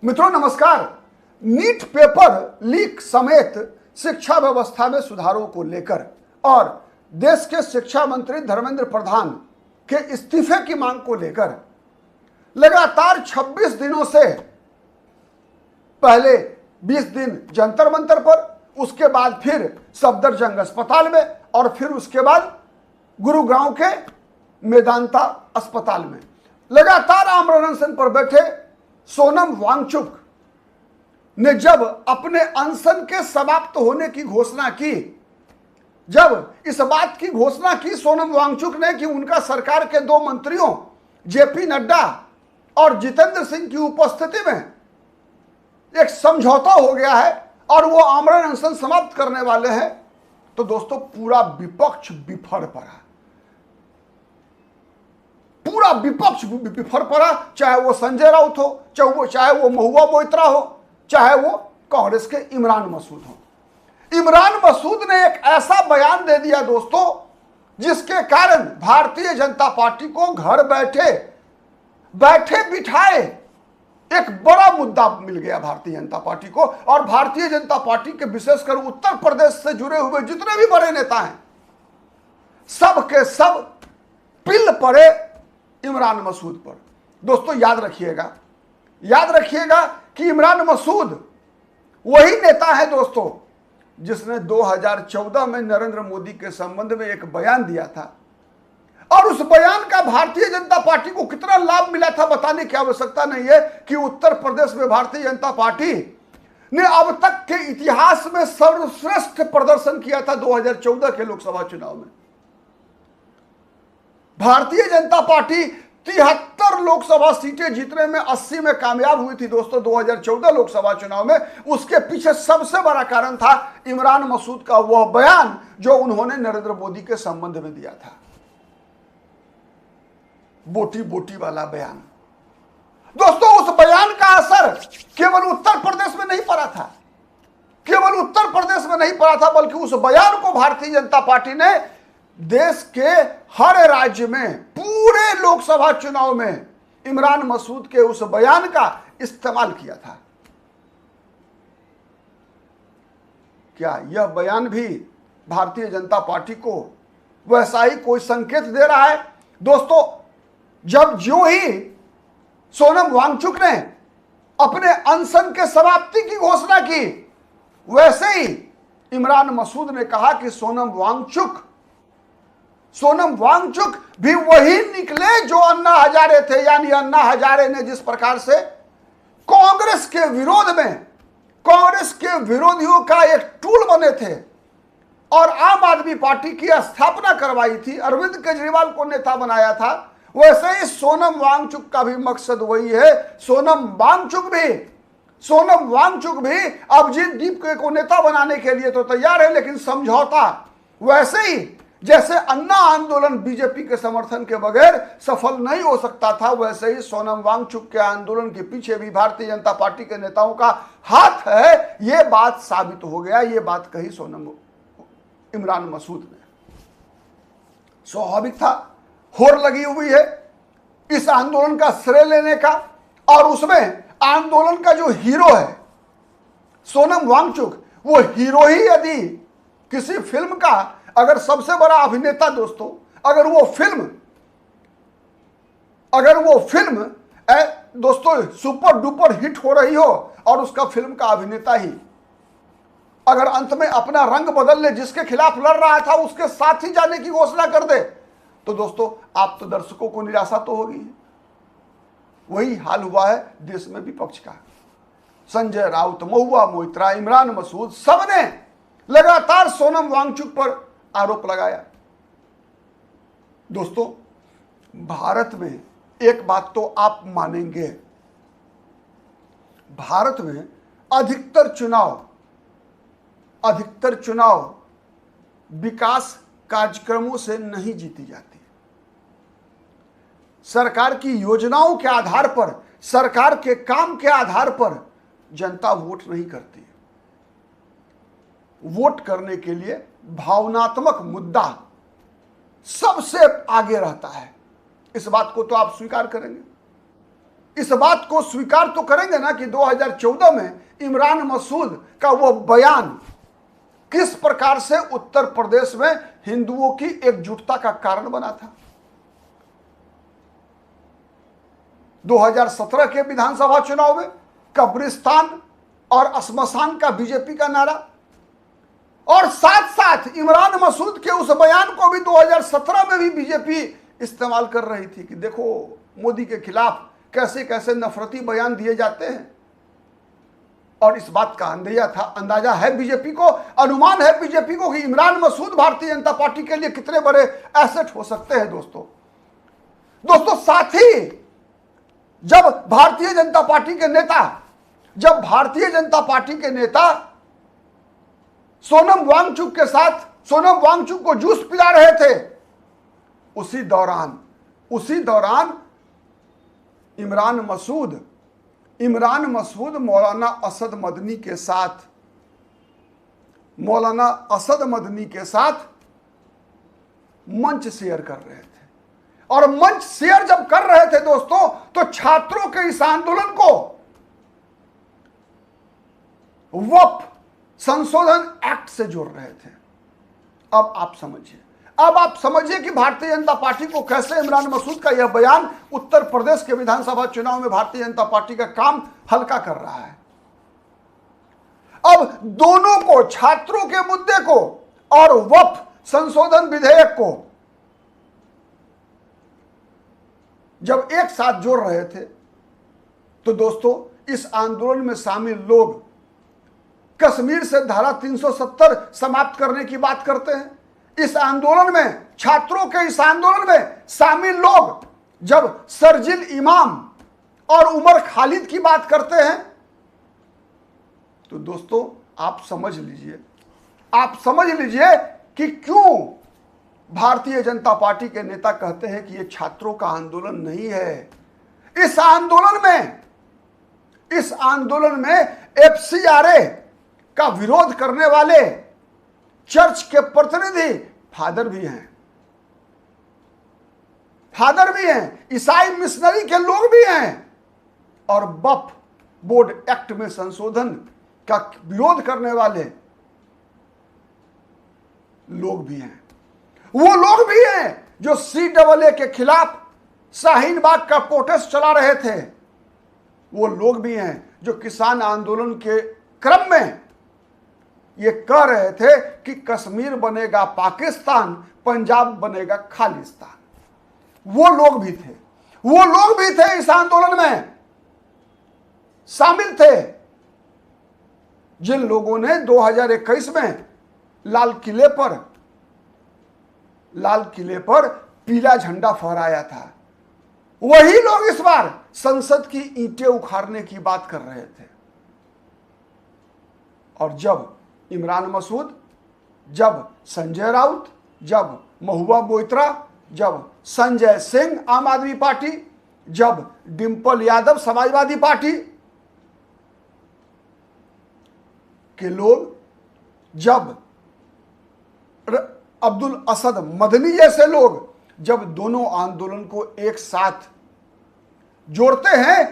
मित्रों नमस्कार। NEET paper leak समेत शिक्षा व्यवस्था में सुधारों को लेकर और देश के शिक्षा मंत्री धर्मेंद्र प्रधान के इस्तीफे की मांग को लेकर लगातार 26 दिनों से पहले 20 दिन जंतर मंतर पर, उसके बाद फिर सफदरजंग अस्पताल में और फिर उसके बाद गुरुग्राम के मेदांता अस्पताल में लगातार आमरण अनशन पर बैठे सोनम वांगचुक ने जब अपने अनशन के समाप्त होने की घोषणा की, जब इस बात की घोषणा की सोनम वांगचुक ने कि उनका सरकार के 2 मंत्रियों जेपी नड्डा और जितेंद्र सिंह की उपस्थिति में एक समझौता हो गया है और वो आमरण अनशन समाप्त करने वाले हैं, तो दोस्तों पूरा विपक्ष बिफर पड़ा। पूरा विपक्ष बिफर पड़ा, चाहे वो संजय राउत हो, चाहे वो महुआ मोइत्रा हो, चाहे वो कांग्रेस के इमरान मसूद हो। इमरान मसूद ने एक ऐसा बयान दे दिया दोस्तों जिसके कारण भारतीय जनता पार्टी को घर बैठे बिठाए एक बड़ा मुद्दा मिल गया भारतीय जनता पार्टी को। और भारतीय जनता पार्टी के विशेषकर उत्तर प्रदेश से जुड़े हुए जितने भी बड़े नेता हैं, सब के सब पिल पड़े इमरान मसूद पर। दोस्तों याद रखिएगा कि इमरान मसूद वही नेता है दोस्तों जिसने 2014 में नरेंद्र मोदी के संबंध में एक बयान दिया था, और उस बयान का भारतीय जनता पार्टी को कितना लाभ मिला था बताने की आवश्यकता नहीं है कि उत्तर प्रदेश में भारतीय जनता पार्टी ने अब तक के इतिहास में सर्वश्रेष्ठ प्रदर्शन किया था 2014 के लोकसभा चुनाव में। भारतीय जनता पार्टी 73 लोकसभा सीटें जीतने में 80 में कामयाब हुई थी दोस्तों 2014 लोकसभा चुनाव में। उसके पीछे सबसे बड़ा कारण था इमरान मसूद का वह बयान जो उन्होंने नरेंद्र मोदी के संबंध में दिया था, बोटी बोटी वाला बयान। दोस्तों उस बयान का असर केवल उत्तर प्रदेश में नहीं पड़ा था, बल्कि उस बयान को भारतीय जनता पार्टी ने देश के हर राज्य में पूरे लोकसभा चुनाव में इमरान मसूद के उस बयान का इस्तेमाल किया था। क्या यह बयान भी भारतीय जनता पार्टी को वैसा ही कोई संकेत दे रहा है? दोस्तों जो ही सोनम वांगचुक ने अपने अनशन के समाप्ति की घोषणा की, वैसे ही इमरान मसूद ने कहा कि सोनम वांगचुक भी वही निकले जो अन्ना हजारे थे। यानी अन्ना हजारे ने जिस प्रकार से कांग्रेस के विरोधियों का एक टूल बने थे और आम आदमी पार्टी की स्थापना करवाई थी, अरविंद केजरीवाल को नेता बनाया था, वैसे ही सोनम वांगचुक का भी मकसद वही है। सोनम वांगचुक भी अभिजीत दीप को नेता बनाने के लिए तो तैयार है, लेकिन समझौता वैसे ही जैसे अन्ना आंदोलन बीजेपी के समर्थन के बगैर सफल नहीं हो सकता था, वैसे ही सोनम वांगचुक के आंदोलन के पीछे भी भारतीय जनता पार्टी के नेताओं का हाथ है। यह बात साबित हो गया। यह बात कही इमरान मसूद ने। स्वाभाविक था, होड़ लगी हुई है इस आंदोलन का श्रेय लेने का, और उसमें आंदोलन का जो हीरो है सोनम वांगचुक, वो हीरो ही यदि किसी फिल्म का अगर सबसे बड़ा अभिनेता दोस्तों अगर वो फिल्म दोस्तों सुपर डुपर हिट हो रही हो और उसका फिल्म का अभिनेता ही अगर अंत में अपना रंग बदल ले, जिसके खिलाफ लड़ रहा था उसके साथ ही जाने की घोषणा कर दे, तो दोस्तों आप तो दर्शकों को निराशा तो होगी। वही हाल हुआ है देश में विपक्ष का। संजय राउत, महुआ मोइत्रा, इमरान मसूद, सबने लगातार सोनम वांगचुक पर आरोप लगाया। दोस्तों भारत में एक बात तो आप मानेंगे, भारत में अधिकतर चुनाव विकास कार्यक्रमों से नहीं जीती जाती। सरकार की योजनाओं के आधार पर, सरकार के काम के आधार पर जनता वोट नहीं करती। वोट करने के लिए भावनात्मक मुद्दा सबसे आगे रहता है। इस बात को तो आप स्वीकार करेंगे। इस बात को स्वीकार तो करेंगे ना कि 2014 में इमरान मसूद का वो बयान किस प्रकार से उत्तर प्रदेश में हिंदुओं की एकजुटता का कारण बना था। 2017 के विधानसभा चुनाव में कब्रिस्तान और श्मशान का बीजेपी का नारा, और साथ साथ इमरान मसूद के उस बयान को भी 2017 में भी बीजेपी इस्तेमाल कर रही थी कि देखो मोदी के खिलाफ कैसे कैसे नफरती बयान दिए जाते हैं। और इस बात का अंदाजा है बीजेपी को, अनुमान है बीजेपी को कि इमरान मसूद भारतीय जनता पार्टी के लिए कितने बड़े एसेट हो सकते हैं। दोस्तों साथ ही जब भारतीय जनता पार्टी के नेता सोनम वांगचुक के साथ सोनम वांगचुक को जूस पिला रहे थे, उसी दौरान इमरान मसूद मौलाना असद मदनी के साथ मंच शेयर कर रहे थे। और मंच शेयर जब कर रहे थे दोस्तों, तो छात्रों के इस आंदोलन को वक्फ संशोधन एक्ट से जोड़ रहे थे। अब आप समझिए कि भारतीय जनता पार्टी को कैसे इमरान मसूद का यह बयान उत्तर प्रदेश के विधानसभा चुनाव में भारतीय जनता पार्टी का काम हल्का कर रहा है। अब दोनों को, छात्रों के मुद्दे को और वक्फ संशोधन विधेयक को जब एक साथ जोड़ रहे थे, तो दोस्तों इस आंदोलन में शामिल लोग कश्मीर से धारा 370 समाप्त करने की बात करते हैं। इस आंदोलन में, छात्रों के इस आंदोलन में शामिल लोग जब शर्जिल इमाम और उमर खालिद की बात करते हैं, तो दोस्तों आप समझ लीजिए कि क्यों भारतीय जनता पार्टी के नेता कहते हैं कि यह छात्रों का आंदोलन नहीं है। इस आंदोलन में FCRA का विरोध करने वाले चर्च के प्रतिनिधि फादर भी हैं, ईसाई मिशनरी के लोग भी हैं, और वक्फ बोर्ड एक्ट में संशोधन का विरोध करने वाले लोग भी हैं। वो लोग भी हैं जो CAA के खिलाफ शाहीन बाग का प्रोटेस्ट चला रहे थे। वो लोग भी हैं जो किसान आंदोलन के क्रम में ये कह रहे थे कि कश्मीर बनेगा पाकिस्तान, पंजाब बनेगा खालिस्तान। वो लोग भी थे इस आंदोलन में शामिल थे, जिन लोगों ने 2021 में लाल किले पर पीला झंडा फहराया था। वही लोग इस बार संसद की ईंटें उखाड़ने की बात कर रहे थे। और जब इमरान मसूद, जब संजय राउत, जब महुआ मोइत्रा, जब संजय सिंह आम आदमी पार्टी, जब डिंपल यादव समाजवादी पार्टी के लोग, जब अब्दुल असद मदनी जैसे लोग जब दोनों आंदोलन को एक साथ जोड़ते हैं,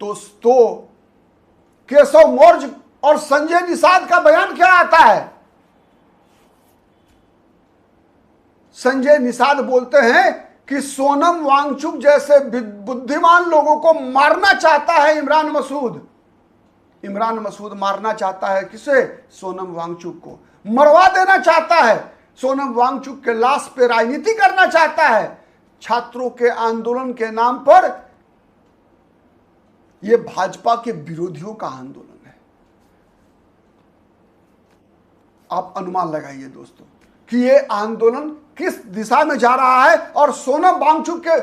तो केशव मौर्य और संजय निषाद का बयान क्या आता है। संजय निषाद बोलते हैं कि सोनम वांगचुक जैसे बुद्धिमान लोगों को मारना चाहता है इमरान मसूद मारना चाहता है किसे? सोनम वांगचुक को मरवा देना चाहता है, सोनम वांगचुक के लाश पे राजनीति करना चाहता है। छात्रों के आंदोलन के नाम पर यह भाजपा के विरोधियों का आंदोलन है। आप अनुमान लगाइए दोस्तों कि यह आंदोलन किस दिशा में जा रहा है, और सोनम वांगचुक के,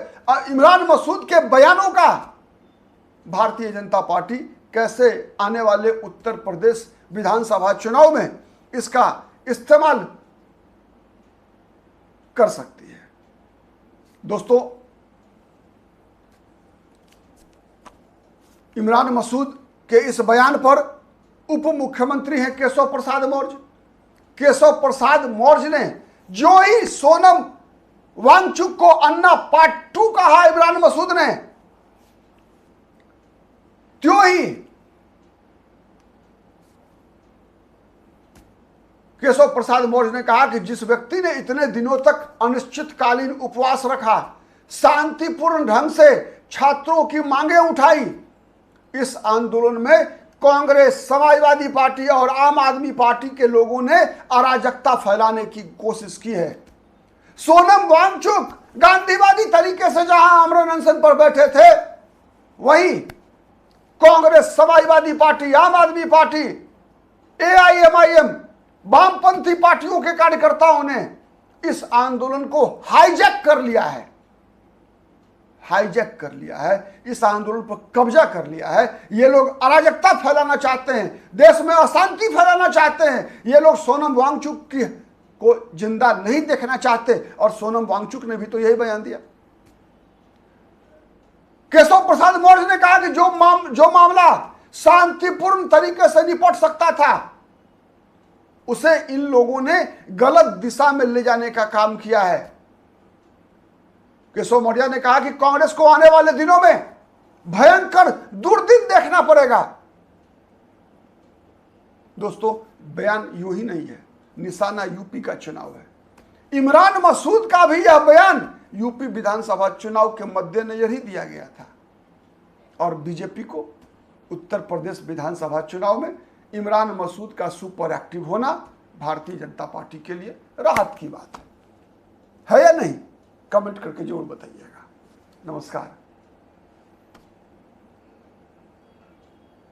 इमरान मसूद के बयानों का भारतीय जनता पार्टी कैसे आने वाले उत्तर प्रदेश विधानसभा चुनाव में इसका इस्तेमाल कर सकती है। दोस्तों इमरान मसूद के इस बयान पर उप मुख्यमंत्री हैं केशव प्रसाद मौर्य ने जो ही सोनम वांगचुक को अन्ना पार्ट 2 कहा इमरान मसूद ने, त्यों ही केशव प्रसाद मौर्य ने कहा कि जिस व्यक्ति ने इतने दिनों तक अनिश्चितकालीन उपवास रखा, शांतिपूर्ण ढंग से छात्रों की मांगे उठाई, इस आंदोलन में कांग्रेस, समाजवादी पार्टी और आम आदमी पार्टी के लोगों ने अराजकता फैलाने की कोशिश की है। सोनम वांगचुक गांधीवादी तरीके से जहां आमरण अनशन पर बैठे थे, वहीं कांग्रेस, समाजवादी पार्टी, आम आदमी पार्टी, AIMIM, वामपंथी पार्टियों के कार्यकर्ताओं ने इस आंदोलन को हाईजैक कर लिया है, इस आंदोलन पर कब्जा कर लिया है। ये लोग अराजकता फैलाना चाहते हैं, देश में अशांति फैलाना चाहते हैं। ये लोग सोनम वांगचुक की को जिंदा नहीं देखना चाहते, और सोनम वांगचुक ने भी तो यही बयान दिया। केशव प्रसाद मौर्य ने कहा कि जो मामला शांतिपूर्ण तरीके से निपट सकता था, उसे इन लोगों ने गलत दिशा में ले जाने का काम किया है। केशव मौर्य ने कहा कि कांग्रेस को आने वाले दिनों में भयंकर दुर्दिन देखना पड़ेगा। दोस्तों, बयान यूं ही नहीं है, निशाना यूपी का चुनाव है। इमरान मसूद का भी यह बयान यूपी विधानसभा चुनाव के मद्देनजर ही दिया गया था, और बीजेपी को उत्तर प्रदेश विधानसभा चुनाव में इमरान मसूद का सुपर एक्टिव होना भारतीय जनता पार्टी के लिए राहत की बात है या नहीं? कमेंट करके जरूर बताइएगा। नमस्कार।